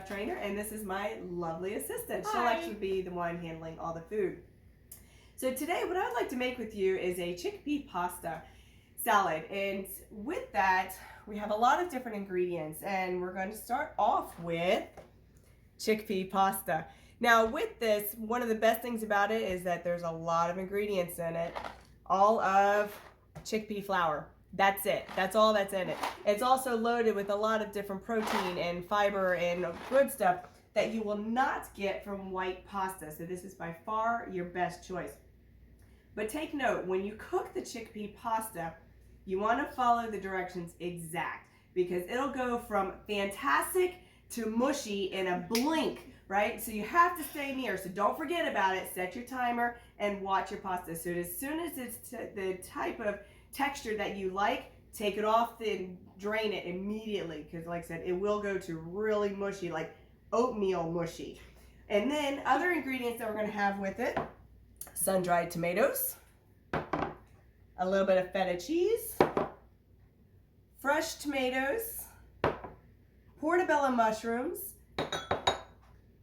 Tough Trainer, and this is my lovely assistant. Hi. She'll actually be the one handling all the food. So today what I'd like to make with you is a chickpea pasta salad, and with that we have a lot of different ingredients, and we're going to start off with chickpea pasta. Now with this, one of the best things about it is that there's a lot of ingredients in it, all of chickpea flour. That's it. That's all that's in it. It's also loaded with a lot of different protein and fiber and good stuff that you will not get from white pasta. So this is by far your best choice. But take note, when you cook the chickpea pasta, you want to follow the directions exact, because it'll go from fantastic to mushy in a blink, right? So you have to stay near. So don't forget about it. Set your timer and watch your pasta. So as soon as it's the type of texture that you like, take it off and drain it immediately, because like I said, it will go to really mushy, like oatmeal mushy. And then other ingredients that we're going to have with it: sun-dried tomatoes, a little bit of feta cheese, fresh tomatoes, portobello mushrooms,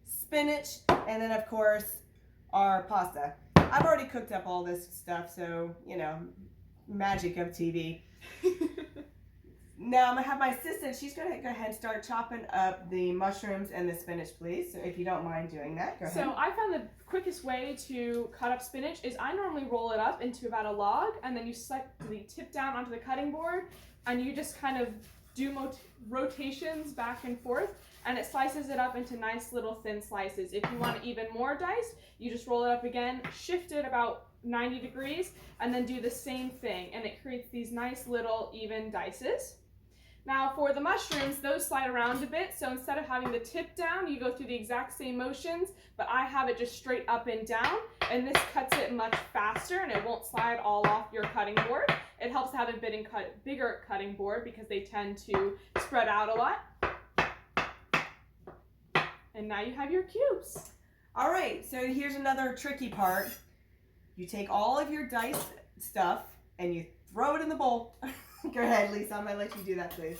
spinach, and then of course our pasta. I've already cooked up all this stuff, so you know, magic of TV. Now I'm gonna have my assistant, she's gonna go ahead and start chopping up the mushrooms and the spinach, please. So if you don't mind doing that, go ahead. So I found the quickest way to cut up spinach is I normally roll it up into about a log, and then you set the tip down onto the cutting board, and you just kind of do rotations back and forth, and it slices it up into nice little thin slices. If you want even more diced, you just roll it up again, shift it about 90 degrees, and then do the same thing, and it creates these nice little even dices. Now for the mushrooms, those slide around a bit, so instead of having the tip down, you go through the exact same motions, but I have it just straight up and down, and this cuts it much faster, and it won't slide all off your cutting board. It helps to have a bigger cutting board because they tend to spread out a lot. And now you have your cubes. All right, so here's another tricky part. You take all of your diced stuff and you throw it in the bowl. Go ahead, Lisa, I'm gonna let you do that, please.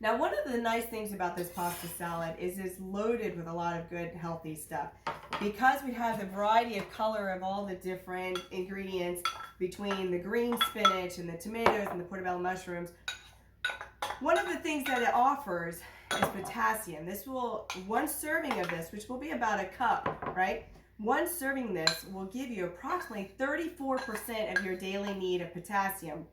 Now, one of the nice things about this pasta salad is it's loaded with a lot of good, healthy stuff. Because we have the variety of color of all the different ingredients between the green spinach and the tomatoes and the portobello mushrooms, one of the things that it offers is potassium. One serving of this, which will be about a cup, right? One serving this will give you approximately 34% of your daily need of potassium.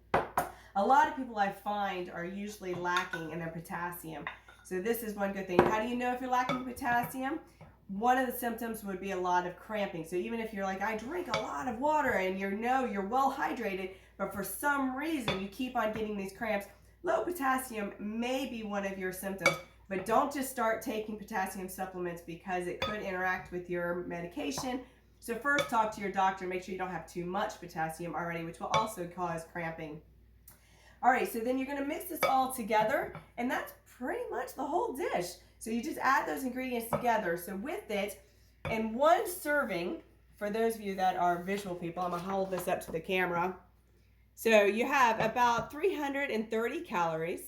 A lot of people I find are usually lacking in their potassium. So this is one good thing. How do you know if you're lacking potassium? One of the symptoms would be a lot of cramping. So even if you're like, I drink a lot of water, and you're well hydrated, but for some reason you keep on getting these cramps, low potassium may be one of your symptoms. But don't just start taking potassium supplements, because it could interact with your medication. So first talk to your doctor, make sure you don't have too much potassium already, which will also cause cramping. All right, so then you're gonna mix this all together, and that's pretty much the whole dish. So you just add those ingredients together. So with it, in one serving, for those of you that are visual people, I'm gonna hold this up to the camera. So you have about 330 calories.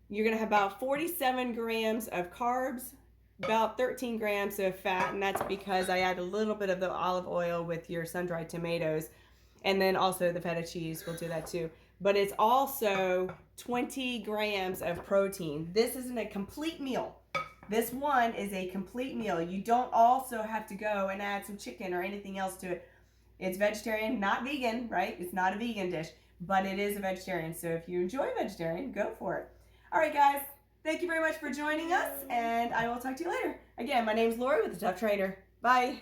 You're gonna have about 47 grams of carbs, about 13 grams of fat, and that's because I add a little bit of the olive oil with your sun-dried tomatoes, and then also the feta cheese will do that too. But it's also 20 grams of protein. This isn't a complete meal. This one is a complete meal. You don't also have to go and add some chicken or anything else to it. It's vegetarian, not vegan, right? It's not a vegan dish, but it is a vegetarian. So if you enjoy vegetarian, go for it. All right, guys, thank you very much for joining us, and I will talk to you later. Again, my name is Lori with The Tough Trainer. Bye.